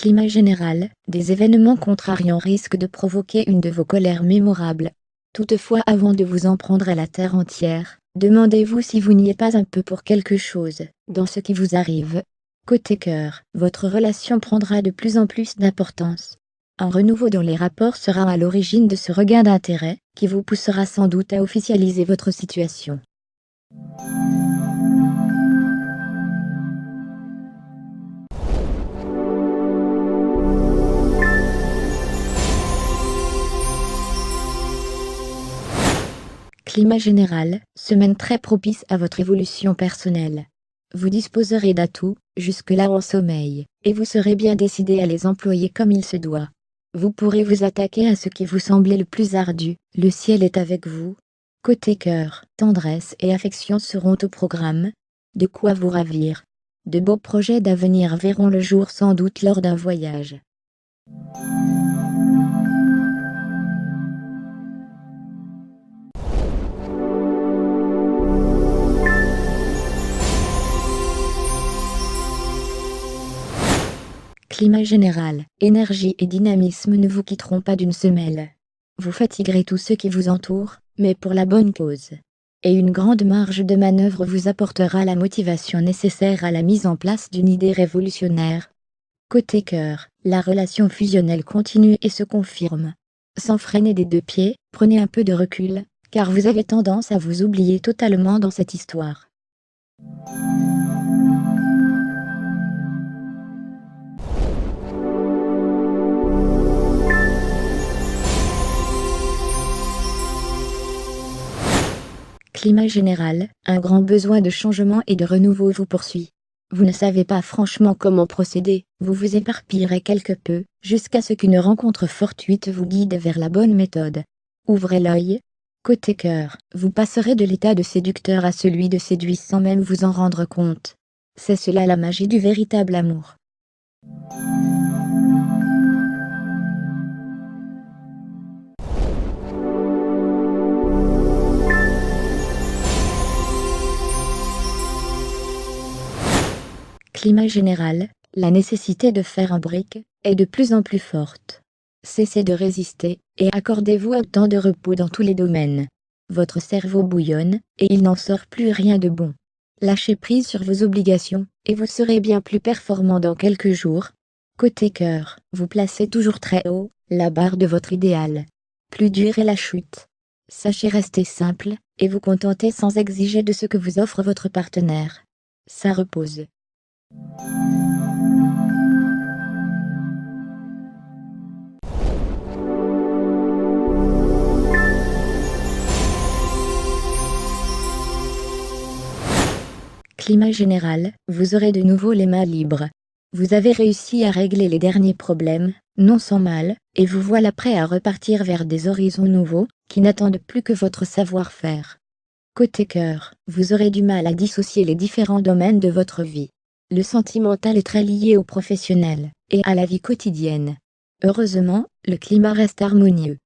Climat général, des événements contrariants risquent de provoquer une de vos colères mémorables. Toutefois, avant de vous en prendre à la terre entière, demandez-vous si vous n'y êtes pas un peu pour quelque chose, dans ce qui vous arrive. Côté cœur, votre relation prendra de plus en plus d'importance. Un renouveau dans les rapports sera à l'origine de ce regain d'intérêt, qui vous poussera sans doute à officialiser votre situation. Climat général, semaine très propice à votre évolution personnelle. Vous disposerez d'atouts, jusque-là en sommeil, et vous serez bien décidé à les employer comme il se doit. Vous pourrez vous attaquer à ce qui vous semblait le plus ardu, le ciel est avec vous. Côté cœur, tendresse et affection seront au programme. De quoi vous ravir. De beaux projets d'avenir verront le jour sans doute lors d'un voyage. Climat général, énergie et dynamisme ne vous quitteront pas d'une semelle. Vous fatiguerez tous ceux qui vous entourent, mais pour la bonne cause. Et une grande marge de manœuvre vous apportera la motivation nécessaire à la mise en place d'une idée révolutionnaire. Côté cœur, la relation fusionnelle continue et se confirme. Sans freiner des deux pieds, prenez un peu de recul, car vous avez tendance à vous oublier totalement dans cette histoire. Climat général, un grand besoin de changement et de renouveau vous poursuit. Vous ne savez pas franchement comment procéder, vous vous éparpillerez quelque peu, jusqu'à ce qu'une rencontre fortuite vous guide vers la bonne méthode. Ouvrez l'œil. Côté cœur, vous passerez de l'état de séducteur à celui de séduit sans même vous en rendre compte. C'est cela la magie du véritable amour. Climat général, la nécessité de faire un break est de plus en plus forte. Cessez de résister, et accordez-vous un temps de repos dans tous les domaines. Votre cerveau bouillonne, et il n'en sort plus rien de bon. Lâchez prise sur vos obligations, et vous serez bien plus performant dans quelques jours. Côté cœur, vous placez toujours très haut la barre de votre idéal. Plus dure est la chute. Sachez rester simple, et vous contenter sans exiger de ce que vous offre votre partenaire. Ça repose. Climat général, vous aurez de nouveau les mains libres. Vous avez réussi à régler les derniers problèmes, non sans mal, et vous voilà prêt à repartir vers des horizons nouveaux, qui n'attendent plus que votre savoir-faire. Côté cœur, vous aurez du mal à dissocier les différents domaines de votre vie. Le sentimental est très lié au professionnel, et à la vie quotidienne. Heureusement, le climat reste harmonieux.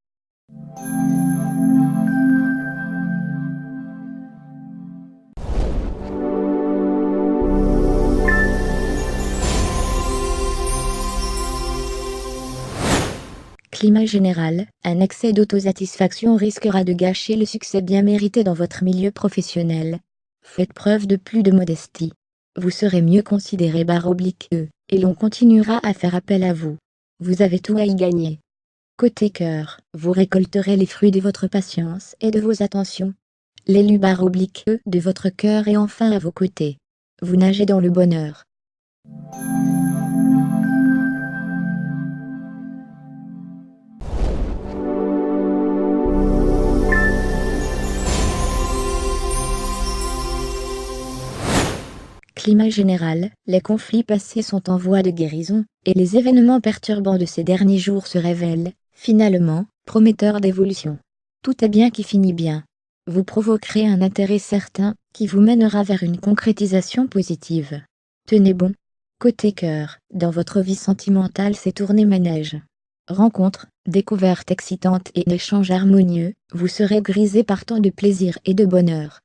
Climat général, un excès d'autosatisfaction risquera de gâcher le succès bien mérité dans votre milieu professionnel. Faites preuve de plus de modestie. Vous serez mieux considéré /E, et l'on continuera à faire appel à vous. Vous avez tout à y gagner. Côté cœur, vous récolterez les fruits de votre patience et de vos attentions. L'élu /E de votre cœur est enfin à vos côtés. Vous nagez dans le bonheur. Climat général, les conflits passés sont en voie de guérison, et les événements perturbants de ces derniers jours se révèlent, finalement, prometteurs d'évolution. Tout est bien qui finit bien. Vous provoquerez un intérêt certain, qui vous mènera vers une concrétisation positive. Tenez bon. Côté cœur, dans votre vie sentimentale s'est tourné manège. Rencontres, découvertes excitantes et échanges harmonieux, vous serez grisé par tant de plaisir et de bonheur.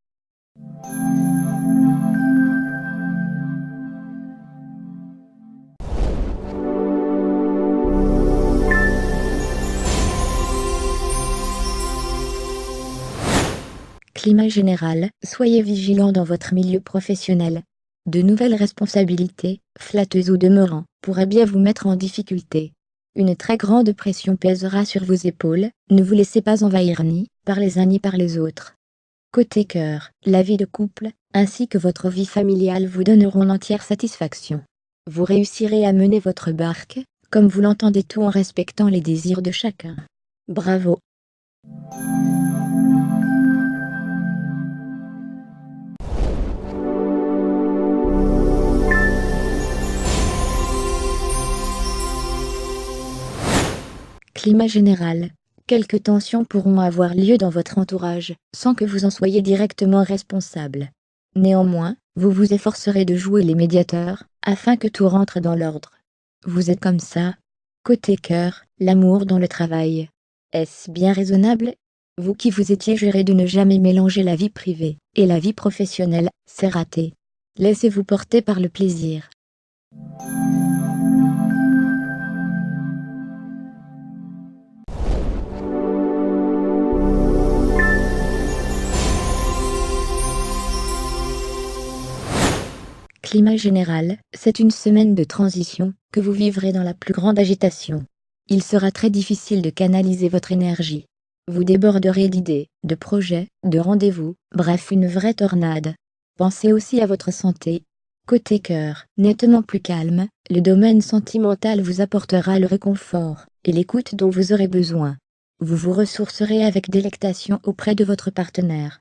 Climat général, soyez vigilant dans votre milieu professionnel. De nouvelles responsabilités, flatteuses ou demeurant, pourraient bien vous mettre en difficulté. Une très grande pression pèsera sur vos épaules, ne vous laissez pas envahir ni par les uns ni par les autres. Côté cœur, la vie de couple, ainsi que votre vie familiale vous donneront l'entière satisfaction. Vous réussirez à mener votre barque, comme vous l'entendez, tout en respectant les désirs de chacun. Bravo! Climat général. Quelques tensions pourront avoir lieu dans votre entourage, sans que vous en soyez directement responsable. Néanmoins, vous vous efforcerez de jouer les médiateurs, afin que tout rentre dans l'ordre. Vous êtes comme ça. Côté cœur, l'amour dans le travail. Est-ce bien raisonnable? Vous qui vous étiez juré de ne jamais mélanger la vie privée et la vie professionnelle, c'est raté. Laissez-vous porter par le plaisir. Climat général, c'est une semaine de transition que vous vivrez dans la plus grande agitation. Il sera très difficile de canaliser votre énergie. Vous déborderez d'idées, de projets, de rendez-vous, bref une vraie tornade. Pensez aussi à votre santé. Côté cœur, nettement plus calme, le domaine sentimental vous apportera le réconfort et l'écoute dont vous aurez besoin. Vous vous ressourcerez avec délectation auprès de votre partenaire.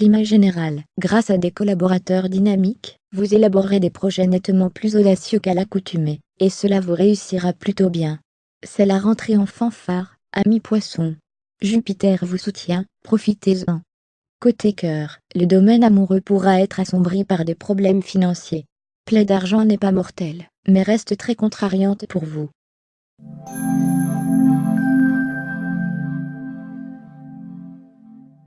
Climat général, grâce à des collaborateurs dynamiques, vous élaborerez des projets nettement plus audacieux qu'à l'accoutumée, et cela vous réussira plutôt bien. C'est la rentrée en fanfare, amis poissons. Jupiter vous soutient, profitez-en. Côté cœur, le domaine amoureux pourra être assombri par des problèmes financiers. Plaie d'argent n'est pas mortelle, mais reste très contrariante pour vous.